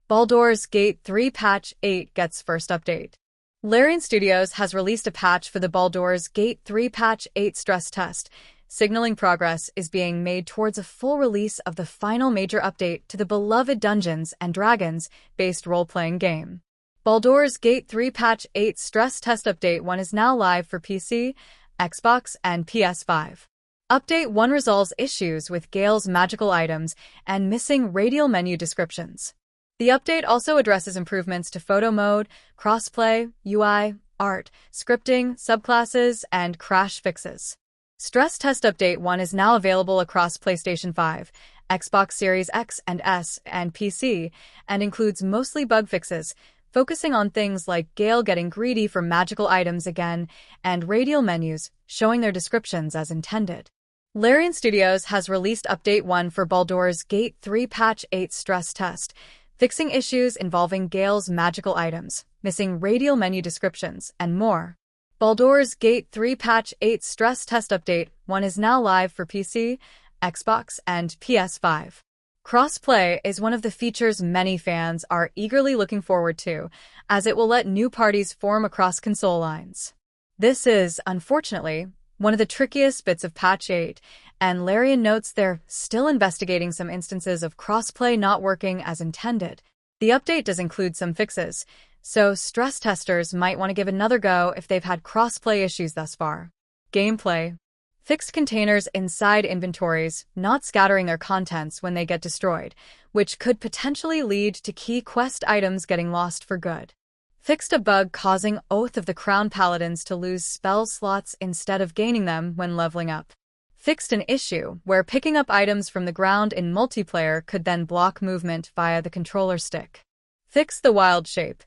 Baldur's Gate 3 Patch 8 gets first update. Larian Studios has released a patch for the Baldur's Gate 3 Patch 8 stress test, signaling progress is being made towards a full release of the final major update to the beloved Dungeons & Dragons-based role-playing game. Baldur's Gate 3 Patch 8 Stress Test Update 1 is now live for PC, Xbox, and PS5. Update 1 resolves issues with Gale's magical items and missing radial menu descriptions. The update also addresses improvements to photo mode, crossplay, UI, art, scripting, subclasses, and crash fixes. Stress Test Update 1 is now available across PlayStation 5, Xbox Series X and S, and PC, and includes mostly bug fixes, focusing on things like Gale getting greedy for magical items again and radial menus showing their descriptions as intended. Larian Studios has released Update 1 for Baldur's Gate 3 Patch 8 Stress Test, fixing issues involving Gale's magical items, missing radial menu descriptions, and more. Baldur's Gate 3 Patch 8 Stress Test Update 1 is now live for PC, Xbox, and PS5. Crossplay is one of the features many fans are eagerly looking forward to, as it will let new parties form across console lines. This is, unfortunately, one of the trickiest bits of Patch 8, and Larian notes they're still investigating some instances of crossplay not working as intended. The update does include some fixes, so stress testers might want to give another go if they've had crossplay issues thus far. Gameplay. Fixed containers inside inventories, not scattering their contents when they get destroyed, which could potentially lead to key quest items getting lost for good. Fixed a bug causing Oath of the Crown Paladins to lose spell slots instead of gaining them when leveling up. Fixed an issue where picking up items from the ground in multiplayer could then block movement via the controller stick. Fixed the wild shape,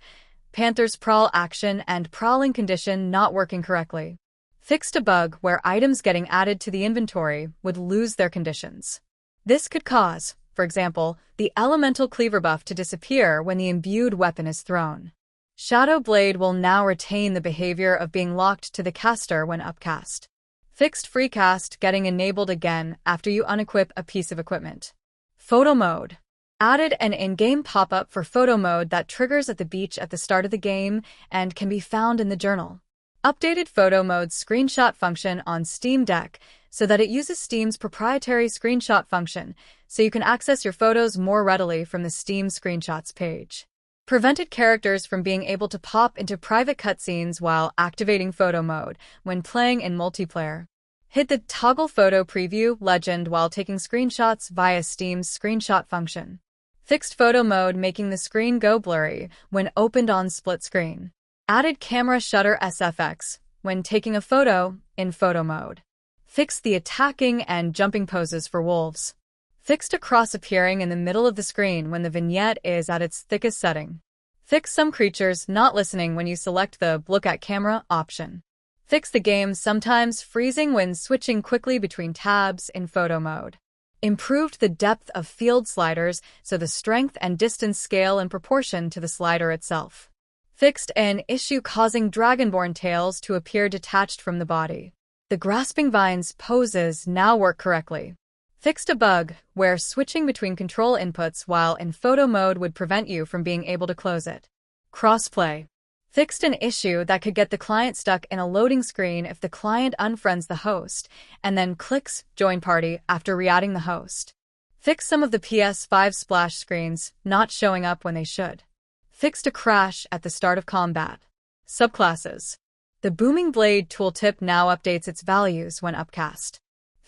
Panther's prowl action and prowling condition not working correctly. Fixed a bug where items getting added to the inventory would lose their conditions. This could cause, for example, the elemental cleaver buff to disappear when the imbued weapon is thrown. Shadow Blade will now retain the behavior of being locked to the caster when upcast. Fixed freecast getting enabled again after you unequip a piece of equipment. Photo mode. Added an in-game pop-up for photo mode that triggers at the beach at the start of the game and can be found in the journal. Updated photo mode's screenshot function on Steam Deck so that it uses Steam's proprietary screenshot function so you can access your photos more readily from the Steam Screenshots page. Prevented characters from being able to pop into private cutscenes while activating photo mode when playing in multiplayer. Hit the toggle photo preview legend while taking screenshots via Steam's screenshot function. Fixed photo mode making the screen go blurry when opened on split screen. Added camera shutter SFX when taking a photo in photo mode. Fixed the attacking and jumping poses for wolves. Fixed a cross appearing in the middle of the screen when the vignette is at its thickest setting. Fix some creatures not listening when you select the Look at Camera option. Fix the game sometimes freezing when switching quickly between tabs in photo mode. Improved the depth of field sliders so the strength and distance scale in proportion to the slider itself. Fixed an issue causing dragonborn tails to appear detached from the body. The grasping vines poses now work correctly. Fixed a bug where switching between control inputs while in photo mode would prevent you from being able to close it. Crossplay. Fixed an issue that could get the client stuck in a loading screen if the client unfriends the host and then clicks Join Party after re-adding the host. Fixed some of the PS5 splash screens not showing up when they should. Fixed a crash at the start of combat. Subclasses. The Booming Blade tooltip now updates its values when upcast.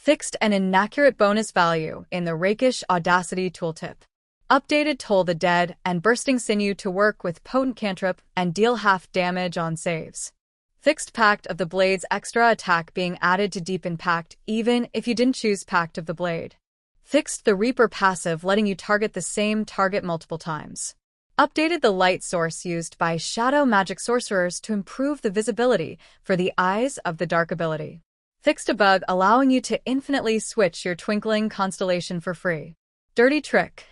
Fixed an inaccurate bonus value in the Rakish Audacity tooltip. Updated Toll the Dead and Bursting Sinew to work with potent cantrip and deal half damage on saves. Fixed Pact of the Blade's extra attack being added to deepen Pact even if you didn't choose Pact of the Blade. Fixed the Reaper passive letting you target the same target multiple times. Updated the light source used by shadow magic sorcerers to improve the visibility for the Eyes of the Dark ability. Fixed a bug allowing you to infinitely switch your twinkling constellation for free. Dirty trick.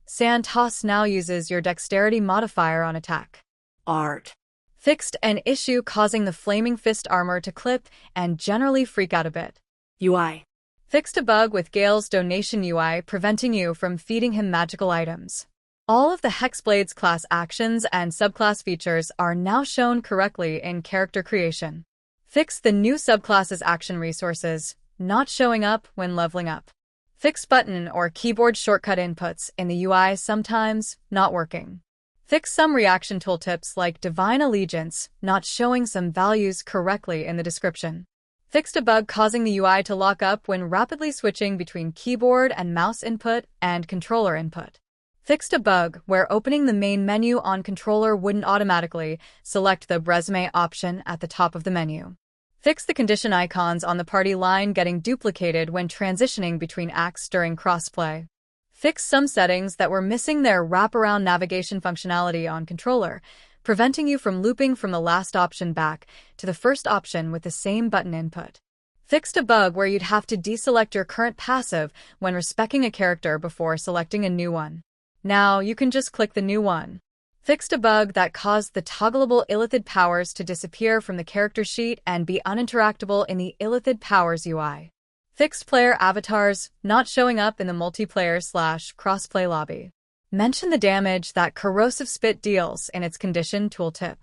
Sand Toss now uses your dexterity modifier on attack. Art. Fixed an issue causing the flaming fist armor to clip and generally freak out a bit. UI. Fixed a bug with Gale's donation UI preventing you from feeding him magical items. All of the Hexblades class actions and subclass features are now shown correctly in character creation. Fix the new subclasses action resources not showing up when leveling up. Fix button or keyboard shortcut inputs in the UI sometimes not working. Fix some reaction tooltips like Divine Allegiance not showing some values correctly in the description. Fixed a bug causing the UI to lock up when rapidly switching between keyboard and mouse input and controller input. Fixed a bug where opening the main menu on controller wouldn't automatically select the resume option at the top of the menu. Fix the condition icons on the party line getting duplicated when transitioning between acts during crossplay. Fix some settings that were missing their wraparound navigation functionality on controller, preventing you from looping from the last option back to the first option with the same button input. Fixed a bug where you'd have to deselect your current passive when respecing a character before selecting a new one. Now you can just click the new one. Fixed a bug that caused the toggleable illithid powers to disappear from the character sheet and be uninteractable in the illithid powers UI. Fixed player avatars not showing up in the multiplayer/crossplay lobby. Mention the damage that corrosive spit deals in its condition tooltip.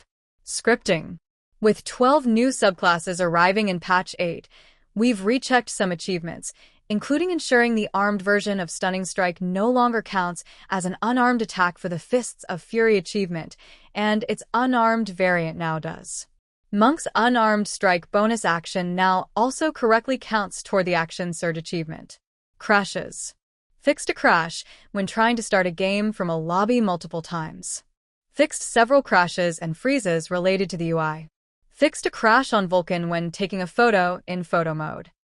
Scripting. With 12 new subclasses arriving in patch 8, we've rechecked some achievements, including ensuring the armed version of Stunning Strike no longer counts as an unarmed attack for the Fists of Fury achievement, and its unarmed variant now does. Monk's unarmed strike bonus action now also correctly counts toward the action surge achievement. Crashes. Fixed a crash when trying to start a game from a lobby multiple times. Fixed several crashes and freezes related to the UI. Fixed a crash on Vulcan when taking a photo in photo mode.